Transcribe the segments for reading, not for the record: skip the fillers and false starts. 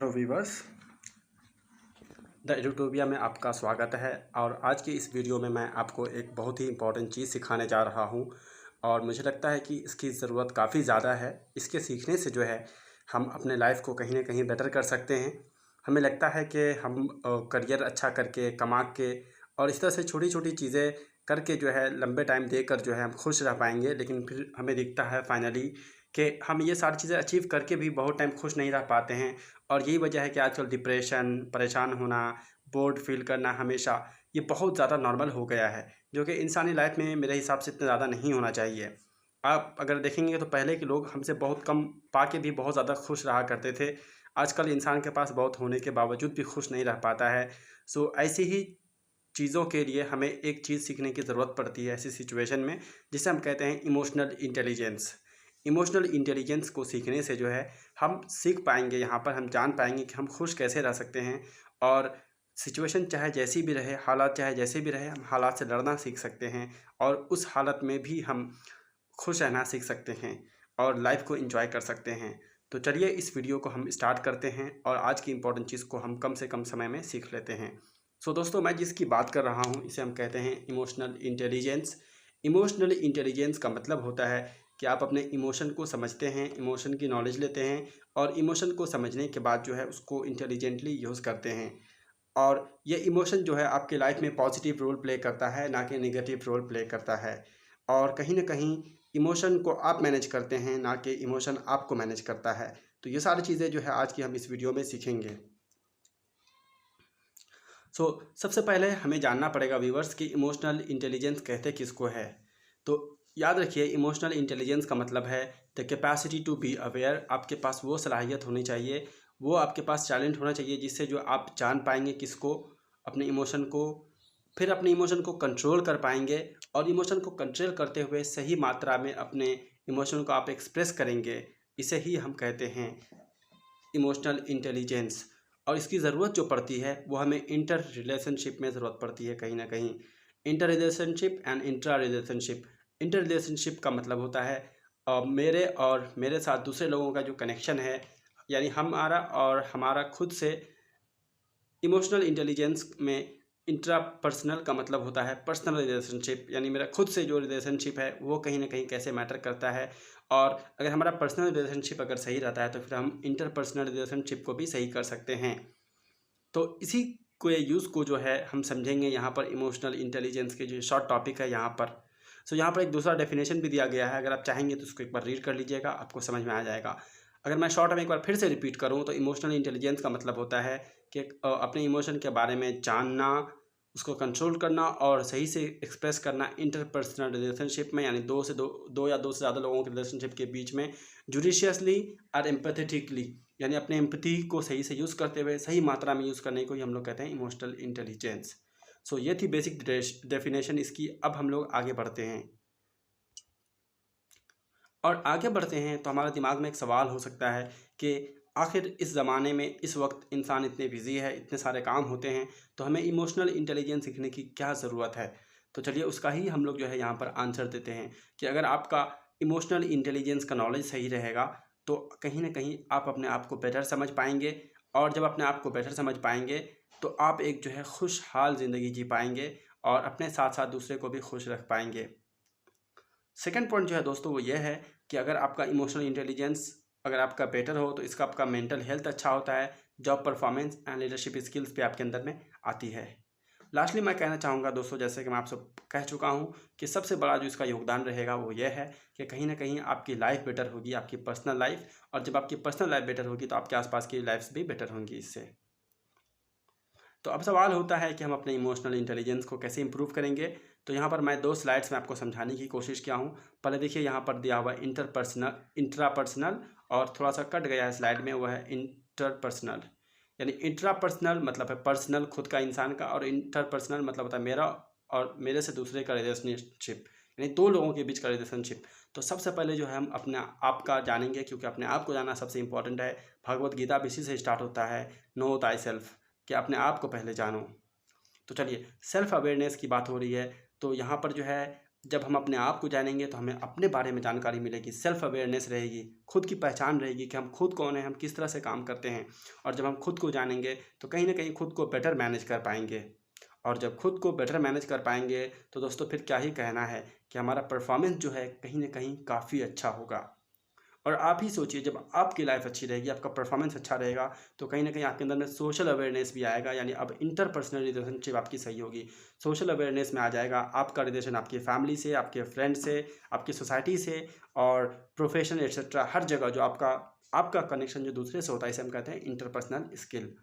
Hello viewers, the एडुटोपिया में आपका स्वागत है। और आज की इस वीडियो में मैं आपको एक बहुत ही इम्पॉर्टेंट चीज़ सिखाने जा रहा हूं और मुझे लगता है कि इसकी ज़रूरत काफ़ी ज़्यादा है। इसके सीखने से जो है हम अपने लाइफ को कहीं ना कहीं बेटर कर सकते हैं। हमें लगता है कि हम करियर अच्छा करके कमा के और इस तरह से छोटी छोटी चीज़ें करके जो है लंबे टाइम देकर जो है हम खुश रह पाएंगे, लेकिन फिर हमें दिखता है फाइनली कि हम ये सारी चीज़ें अचीव करके भी बहुत टाइम खुश नहीं रह पाते हैं। और यही वजह है कि आजकल डिप्रेशन, परेशान होना, बोर्ड फील करना हमेशा ये बहुत ज़्यादा नॉर्मल हो गया है, जो कि इंसानी लाइफ में मेरे हिसाब से इतना ज़्यादा नहीं होना चाहिए। आप अगर देखेंगे तो पहले के लोग हमसे बहुत कम पाके भी बहुत ज़्यादा खुश रहा करते थे। आजकल इंसान के पास बहुत होने के बावजूद भी खुश नहीं रह पाता है। सो ऐसी ही चीज़ों के लिए हमें एक चीज़ सीखने की ज़रूरत पड़ती है ऐसी सिचुएशन में, जिसे हम कहते हैं इमोशनल इंटेलिजेंस। इमोशनल इंटेलिजेंस को सीखने से जो है हम सीख पाएंगे, यहाँ पर हम जान पाएंगे कि हम खुश कैसे रह सकते हैं। और सिचुएशन चाहे जैसी भी रहे, हालात चाहे जैसे भी रहे, हम हालात से लड़ना सीख सकते हैं और उस हालत में भी हम खुश रहना सीख सकते हैं और लाइफ को एंजॉय कर सकते हैं। तो चलिए इस वीडियो को हम स्टार्ट करते हैं और आज की इम्पोर्टेंट चीज़ को हम कम से कम समय में सीख लेते हैं। सो दोस्तों, मैं जिसकी बात कर रहा हूँ इसे हम कहते हैं इमोशनल इंटेलिजेंस। इमोशनल इंटेलिजेंस का मतलब होता है कि आप अपने इमोशन को समझते हैं, इमोशन की नॉलेज लेते हैं और इमोशन को समझने के बाद जो है उसको इंटेलिजेंटली यूज़ करते हैं। और ये इमोशन जो है आपके लाइफ में पॉजिटिव रोल प्ले करता है, ना कि नेगेटिव रोल प्ले करता है। और कहीं ना कहीं इमोशन को आप मैनेज करते हैं, ना कि इमोशन आपको मैनेज करता है। तो ये सारी चीज़ें जो है आज की हम इस वीडियो में सीखेंगे। सबसे पहले हमें जानना पड़ेगा व्यूवर्स कि इमोशनल इंटेलिजेंस कहते किसको है। तो याद रखिए, इमोशनल इंटेलिजेंस का मतलब है the capacity to be aware. आपके पास वो सलाहियत होनी चाहिए, वो आपके पास टैलेंट होना चाहिए जिससे जो आप जान पाएंगे किसको, अपने इमोशन को, फिर अपने इमोशन को कंट्रोल कर पाएंगे और इमोशन को कंट्रोल करते हुए सही मात्रा में अपने इमोशन को आप एक्सप्रेस करेंगे। इसे ही हम कहते हैं इमोशनल इंटेलिजेंस। और इसकी ज़रूरत जो पड़ती है वो हमें इंटर रिलेशनशिप में ज़रूरत पड़ती है कहीं ना कहीं। Inter relationship and intra relationship. Inter relationship का मतलब होता है मेरे और मेरे साथ दूसरे लोगों का जो कनेक्शन है, यानी हमारा और हमारा खुद से। इमोशनल इंटेलिजेंस में इंट्रा पर्सनल का मतलब होता है पर्सनल रिलेशनशिप, यानी मेरा खुद से जो रिलेशनशिप है वो कहीं ना कहीं कैसे मैटर करता है। और अगर हमारा पर्सनल रिलेशनशिप अगर सही रहता है तो फिर हम इंटरपर्सनल रिलेशनशिप को भी सही कर सकते हैं। तो इसी को यूज़ को जो है हम समझेंगे यहाँ पर इमोशनल इंटेलिजेंस के जो शॉर्ट टॉपिक है यहाँ पर। यहाँ पर एक दूसरा डेफिनेशन भी दिया गया है, अगर आप चाहेंगे तो उसको एक बार रीड कर लीजिएगा, आपको समझ में आ जाएगा। अगर मैं शॉर्ट में एक बार फिर से रिपीट करूँ तो इमोशनल इंटेलिजेंस का मतलब होता है कि अपने इमोशन के बारे में जानना, उसको कंट्रोल करना और सही से एक्सप्रेस करना इंटरपर्सनल रिलेशनशिप में, यानी दो या दो से ज़्यादा लोगों के रिलेशनशिप के बीच में जुडिशियसली और एम्पैथेटिकली, यानी अपने एम्पैथी को सही से यूज़ करते हुए सही मात्रा में यूज़ करने को ही हम लोग कहते हैं इमोशनल इंटेलिजेंस। ये थी बेसिक डेफिनेशन इसकी। अब हम लोग आगे बढ़ते हैं और आगे बढ़ते हैं तो हमारे दिमाग में एक सवाल हो सकता है कि आखिर इस ज़माने में इस वक्त इंसान इतने बिजी है, इतने सारे काम होते हैं, तो हमें इमोशनल इंटेलिजेंस सीखने की क्या ज़रूरत है। तो चलिए उसका ही हम लोग जो है यहाँ पर आंसर देते हैं कि अगर आपका इमोशनल इंटेलिजेंस का नॉलेज सही रहेगा तो कहीं ना कहीं आप अपने आप को बेटर समझ पाएंगे। और जब अपने आप को बेटर समझ पाएंगे तो आप एक जो है खुशहाल ज़िंदगी जी पाएंगे और अपने साथ साथ दूसरे को भी खुश रख पाएंगे। सेकंड पॉइंट जो है दोस्तों वो ये है कि अगर आपका इमोशनल इंटेलिजेंस अगर आपका बेटर हो तो इसका आपका मेंटल हेल्थ अच्छा होता है, job performance and leadership skills भी आपके अंदर में आती है। लास्टली मैं कहना चाहूँगा दोस्तों, जैसे कि मैं आपसे कह चुका हूँ कि सबसे बड़ा जो इसका योगदान रहेगा वो ये है कि कहीं ना कहीं आपकी लाइफ बेटर होगी, आपकी पर्सनल लाइफ। और जब आपकी पर्सनल लाइफ बेटर होगी तो आपके आसपास की लाइफ्स भी बेटर होंगी इससे। तो अब सवाल होता है कि हम अपने इमोशनल इंटेलिजेंस को कैसे इंप्रूव करेंगे। तो यहाँ पर मैं 2 स्लाइड्स में आपको समझाने की कोशिश किया हूँ। पहले देखिए यहाँ पर दिया हुआ इंट्रापर्सनल, और थोड़ा सा कट गया है स्लाइड में, वो है इंटरपर्सनल। यानी इंट्रापर्सनल मतलब है पर्सनल खुद का इंसान का, और इंटरपर्सनल मतलब होता है मेरा और मेरे से दूसरे का रिलेशनशिप, यानी 2 लोगों के बीच का रिलेशनशिप। तो सबसे पहले जो है हम अपने आप का जानेंगे, क्योंकि अपने आप को जानना सबसे इंपॉर्टेंट है। भगवत गीता भी इसी से स्टार्ट होता है, नो ताई सेल्फ, कि अपने आप को पहले जानो। तो चलिए सेल्फ अवेयरनेस की बात हो रही है तो यहाँ पर जो है जब हम अपने आप को जानेंगे तो हमें अपने बारे में जानकारी मिलेगी, सेल्फ अवेयरनेस रहेगी, खुद की पहचान रहेगी कि हम खुद कौन हैं, हम किस तरह से काम करते हैं। और जब हम खुद को जानेंगे तो कहीं ना कहीं खुद को बेटर मैनेज कर पाएंगे। और जब खुद को बेटर मैनेज कर पाएंगे तो दोस्तों फिर क्या ही कहना है कि हमारा परफॉर्मेंस जो है कहीं ना कहीं काफ़ी अच्छा होगा। और आप ही सोचिए, जब आपकी लाइफ अच्छी रहेगी, आपका परफॉर्मेंस अच्छा रहेगा, तो कहीं ना कहीं आपके अंदर में सोशल अवेयरनेस भी आएगा। यानी अब इंटरपर्सनल रिलेशनशिप आपकी सही होगी, सोशल अवेयरनेस में आ जाएगा आपका रिलेशन आपकी फैमिली से, आपके फ्रेंड से, आपकी सोसाइटी से और प्रोफेशन एट्सेट्रा, हर जगह जो आपका आपका कनेक्शन जो दूसरे से होता है, इसे हम कहते हैं इंटरपर्सनल स्किल।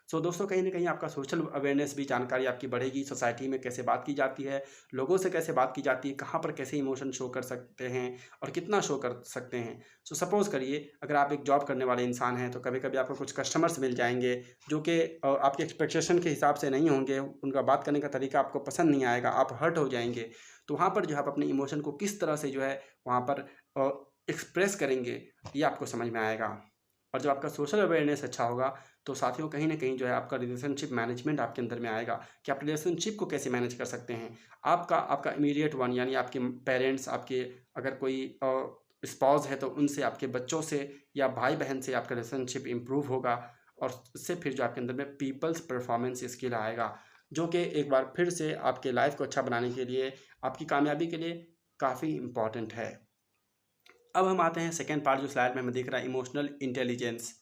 सो दोस्तों कहीं ना कहीं आपका सोशल अवेयरनेस भी, जानकारी आपकी बढ़ेगी, सोसाइटी में कैसे बात की जाती है, लोगों से कैसे बात की जाती है, कहाँ पर कैसे इमोशन शो कर सकते हैं और कितना शो कर सकते हैं। सो सपोज़ करिए अगर आप एक जॉब करने वाले इंसान हैं तो कभी कभी आपको कुछ कस्टमर्स मिल जाएंगे जो कि आपके एक्सपेक्टेशन के हिसाब से नहीं होंगे, उनका बात करने का तरीका आपको पसंद नहीं आएगा, आप हर्ट हो जाएंगे। तो वहाँ पर जो है आप अपने इमोशन को किस तरह से जो है वहाँ पर एक्सप्रेस करेंगे, ये आपको समझ में आएगा। और जब आपका सोशल अवेयरनेस अच्छा होगा तो साथियों कहीं ना कहीं जो है आपका रिलेशनशिप मैनेजमेंट आपके अंदर में आएगा कि आप रिलेशनशिप को कैसे मैनेज कर सकते हैं। आपका इमीडिएट वन यानी आपके पेरेंट्स, आपके अगर कोई स्पाउस है तो उनसे, आपके बच्चों से या भाई बहन से आपका रिलेशनशिप इम्प्रूव होगा। और इससे फिर जो आपके अंदर में पीपल्स परफॉर्मेंस स्किल आएगा, जो कि एक बार फिर से आपके लाइफ को अच्छा बनाने के लिए, आपकी कामयाबी के लिए काफ़ी इम्पॉर्टेंट है। अब हम आते हैं सेकेंड पार्ट जो स्लाइड में हमें दिख रहा है, इमोशनल इंटेलिजेंस।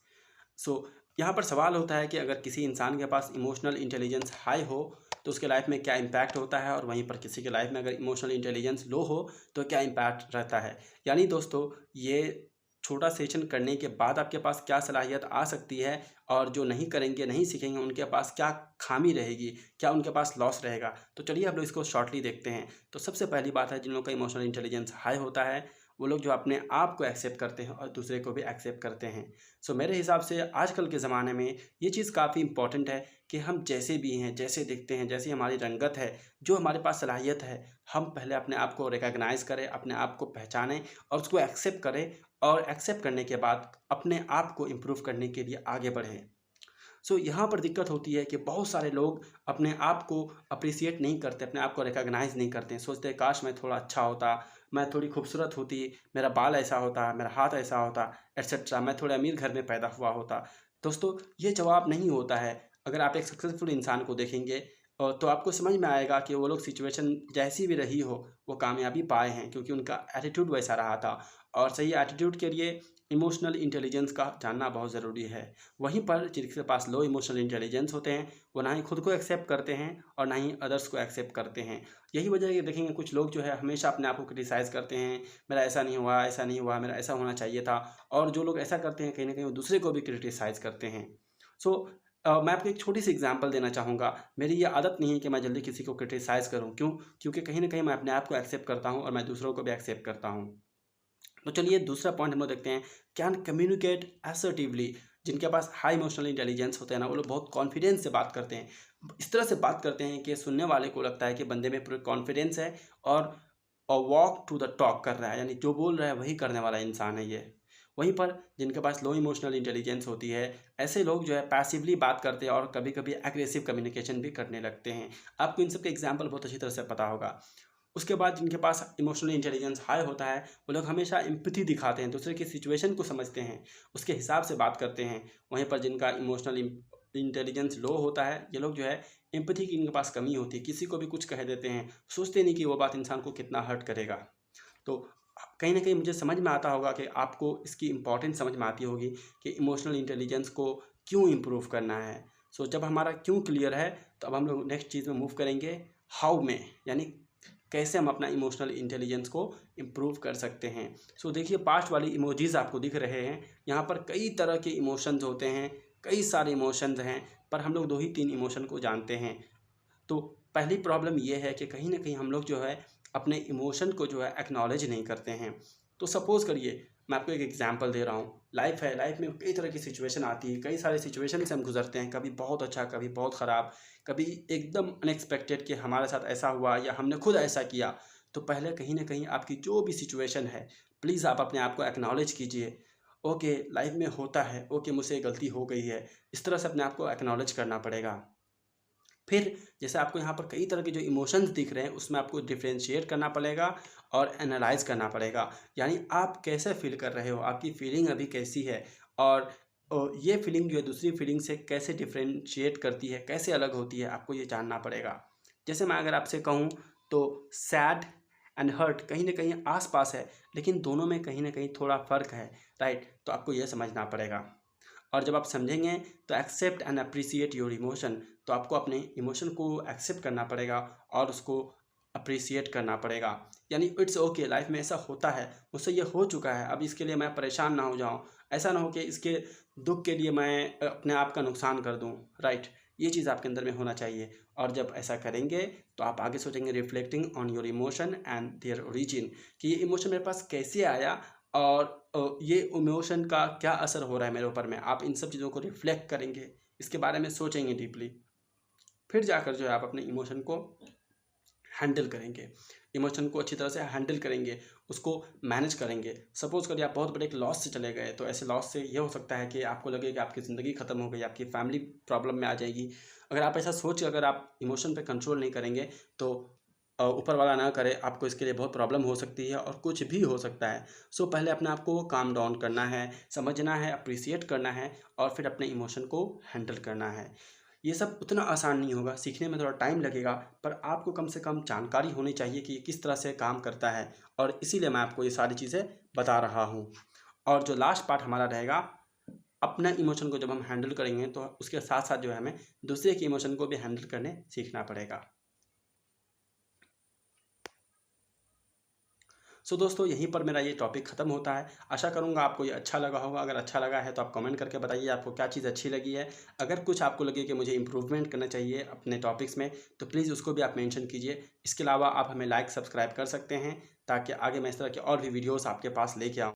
सो यहाँ पर सवाल होता है कि अगर किसी इंसान के पास इमोशनल इंटेलिजेंस हाई हो तो उसके लाइफ में क्या इम्पैक्ट होता है, और वहीं पर किसी के लाइफ में अगर इमोशनल इंटेलिजेंस लो हो तो क्या इम्पैक्ट रहता है। यानी दोस्तों ये छोटा सेशन करने के बाद आपके पास क्या सलाहियत आ सकती है, और जो नहीं करेंगे, नहीं सीखेंगे, उनके पास क्या खामी रहेगी, क्या उनके पास लॉस रहेगा। तो चलिए हम लोग इसको शॉर्टली देखते हैं। तो सबसे पहली बात है, जिन लोगों का इमोशनल इंटेलिजेंस हाई होता है वो लोग जो अपने आप को एक्सेप्ट करते हैं और दूसरे को भी एक्सेप्ट करते हैं। सो मेरे हिसाब से आजकल के ज़माने में ये चीज़ काफ़ी इंपॉर्टेंट है कि हम जैसे भी हैं, जैसे दिखते हैं, जैसी हमारी रंगत है, जो हमारे पास सलाहियत है, हम पहले अपने आप को रिकॉग्नाइज़ करें, अपने आप को पहचानें और उसको एक्सेप्ट करें। और एक्सेप्ट करने के बाद अपने आप को इम्प्रूव करने के लिए आगे बढ़ें। सो यहाँ पर दिक्कत होती है कि बहुत सारे लोग अपने आप को अप्रिसिएट नहीं करते, अपने आप को रिकॉग्नाइज़ नहीं करते हैं। सोचते हैं काश मैं थोड़ा अच्छा होता, मैं थोड़ी खूबसूरत होती, मेरा बाल ऐसा होता, मेरा हाथ ऐसा होता, एट्सेट्रा, मैं थोड़े अमीर घर में पैदा हुआ होता। दोस्तों ये जवाब नहीं होता है। अगर आप एक सक्सेसफुल इंसान को देखेंगे तो आपको समझ में आएगा कि वो लोग सिचुएशन जैसी भी रही हो वो कामयाबी पाए हैं, क्योंकि उनका एटीट्यूड वैसा रहा था। और सही एटीट्यूड के लिए इमोशनल इंटेलिजेंस का जानना बहुत ज़रूरी है। वहीं पर जिनके पास लो इमोशनल इंटेलिजेंस होते हैं वो ना ही खुद को एक्सेप्ट करते हैं और ना ही अदर्स को एक्सेप्ट करते हैं। यही वजह है कि देखेंगे कुछ लोग जो है हमेशा अपने आप को क्रिटिसाइज़ करते हैं, मेरा ऐसा नहीं हुआ, ऐसा नहीं हुआ, मेरा ऐसा होना चाहिए था। और जो लोग ऐसा करते हैं कहीं ना कहीं वो दूसरे को भी क्रिटिसाइज़ करते हैं। सो मैं आपको एक छोटी सी एग्जांपल देना चाहूँगा। मेरी ये आदत नहीं है कि मैं जल्दी किसी को क्रिटिसाइज़ करूँ। क्यों? क्योंकि कहीं ना कहीं मैं अपने आप को एक्सेप्ट करता हूँ और मैं दूसरों को भी एक्सेप्ट करता हूँ। तो चलिए दूसरा पॉइंट हम लोग देखते हैं, कैन कम्युनिकेट असर्टिवली। जिनके पास हाई इमोशनल इंटेलिजेंस होते हैं ना, वो लोग बहुत कॉन्फिडेंस से बात करते हैं। इस तरह से बात करते हैं कि सुनने वाले को लगता है कि बंदे में पूरे कॉन्फिडेंस है और वॉक टू द टॉक कर रहा है, यानी जो बोल रहा है वही करने वाला इंसान है ये। वहीं पर जिनके पास लो इमोशनल इंटेलिजेंस होती है, ऐसे लोग जो है पैसिवली बात करते हैं और कभी कभी एग्रेसिव कम्युनिकेशन भी करने लगते हैं। आपको इन सब के एग्जाम्पल बहुत अच्छी तरह से पता होगा। उसके बाद जिनके पास इमोशनल इंटेलिजेंस हाई होता है वो लोग हमेशा एम्पैथी दिखाते हैं, दूसरे की सिचुएशन को समझते हैं, उसके हिसाब से बात करते हैं। वहीं पर जिनका इमोशनल इंटेलिजेंस लो होता है, ये लोग जो है एम्पैथी की इनके पास कमी होती है, किसी को भी कुछ कह देते हैं, सोचते नहीं कि वो बात इंसान को कितना हर्ट करेगा। तो कहीं ना कहीं मुझे समझ में आता होगा कि आपको इसकी इम्पोर्टेंस समझ में आती होगी कि इमोशनल इंटेलिजेंस को क्यों इम्प्रूव करना है। सो जब हमारा क्यों क्लियर है तो अब हम लोग नेक्स्ट चीज़ में मूव करेंगे, हाउ में, यानी कैसे हम अपना इमोशनल इंटेलिजेंस को इम्प्रूव कर सकते हैं। सो देखिए पास्ट वाली इमोजीज़ आपको दिख रहे हैं, यहाँ पर कई तरह के इमोशंस होते हैं, कई सारे इमोशंस हैं, पर हम लोग 2 ही 3 इमोशन को जानते हैं। तो पहली प्रॉब्लम ये है कि कहीं ना कहीं हम लोग जो है अपने इमोशन को जो है एक्नॉलेज नहीं करते हैं। तो सपोज़ करिए मैं आपको एक एग्जांपल दे रहा हूँ, लाइफ है, लाइफ में कई तरह की सिचुएशन आती है, कई सारे सिचुएशन से हम गुजरते हैं, कभी बहुत अच्छा, कभी बहुत ख़राब, कभी एकदम अनएक्सपेक्टेड कि हमारे साथ ऐसा हुआ या हमने खुद ऐसा किया। तो पहले कहीं ना कहीं आपकी जो भी सिचुएशन है प्लीज़ आप अपने आप को एक्नॉलेज कीजिए। ओके लाइफ में होता है, ओके मुझसे गलती हो गई है, इस तरह से अपने आप को एक्नॉलेज करना पड़ेगा। फिर जैसे आपको यहाँ पर कई तरह के जो इमोशंस दिख रहे हैं उसमें आपको डिफ्रेंशिएट करना पड़ेगा और एनालाइज करना पड़ेगा। यानी आप कैसे फील कर रहे हो, आपकी फीलिंग अभी कैसी है, और ये फीलिंग जो है दूसरी फीलिंग से कैसे डिफ्रेंशिएट करती है, कैसे अलग होती है, आपको ये जानना पड़ेगा। जैसे मैं अगर आपसे कहूँ तो सैड एंड हर्ट कहीं ना कहीं आस पास है, लेकिन दोनों में कहीं ना कहीं थोड़ा फ़र्क है, राइट। तो आपको ये समझना पड़ेगा। और जब आप समझेंगे तो accept and appreciate your emotion, तो आपको अपने इमोशन को एक्सेप्ट करना पड़ेगा और उसको अप्रिसिएट करना पड़ेगा। यानी इट्स ओके, लाइफ में ऐसा होता है, मुझसे ये हो चुका है, अब इसके लिए मैं परेशान ना हो जाऊँ, ऐसा ना हो कि इसके दुख के लिए मैं अपने आप का नुकसान कर दूँ, राइट। ये चीज़ आपके अंदर में होना चाहिए। और जब ऐसा करेंगे तो आप आगे सोचेंगे reflecting on your emotion and their origin, कि ये इमोशन मेरे पास कैसे आया और ये इमोशन का क्या असर हो रहा है मेरे ऊपर में। आप इन सब चीज़ों को रिफ्लेक्ट करेंगे, इसके बारे में सोचेंगे डीपली, फिर जाकर जो है आप अपने इमोशन को हैंडल करेंगे, इमोशन को अच्छी तरह से हैंडल करेंगे, उसको मैनेज करेंगे। सपोज़ करिए आप बहुत बड़े एक लॉस से चले गए, तो ऐसे लॉस से ये हो सकता है कि आपको लगे कि आपकी ज़िंदगी ख़त्म हो गई, आपकी फैमिली प्रॉब्लम में आ जाएगी। अगर आप ऐसा सोच के अगर आप इमोशन पे कंट्रोल नहीं करेंगे तो ऊपर वाला ना करे, आपको इसके लिए बहुत प्रॉब्लम हो सकती है और कुछ भी हो सकता है। सो पहले अपने आप को काम डाउन करना है, समझना है, अप्रिसिएट करना है और फिर अपने इमोशन को हैंडल करना है। ये सब उतना आसान नहीं होगा, सीखने में थोड़ा टाइम लगेगा, पर आपको कम से कम जानकारी होनी चाहिए कि ये किस तरह से काम करता है, और इसीलिए मैं आपको ये सारी चीज़ें बता रहा हूँ। और जो लास्ट पार्ट हमारा रहेगा, अपना इमोशन को जब हम हैंडल करेंगे तो उसके साथ साथ जो है हमें दूसरे के इमोशन को भी हैंडल करने सीखना पड़ेगा। सो दोस्तों, यहीं पर मेरा ये टॉपिक ख़त्म होता है। आशा करूँगा आपको ये अच्छा लगा होगा। अगर अच्छा लगा है तो आप कमेंट करके बताइए आपको क्या चीज़ अच्छी लगी है। अगर कुछ आपको लगे कि मुझे इम्प्रूवमेंट करना चाहिए अपने टॉपिक्स में, तो प्लीज़ उसको भी आप मेंशन कीजिए। इसके अलावा आप हमें लाइक सब्सक्राइब कर सकते हैं ताकि आगे मैं इस तरह के और भी वीडियोज़ आपके पास लेके आऊँ।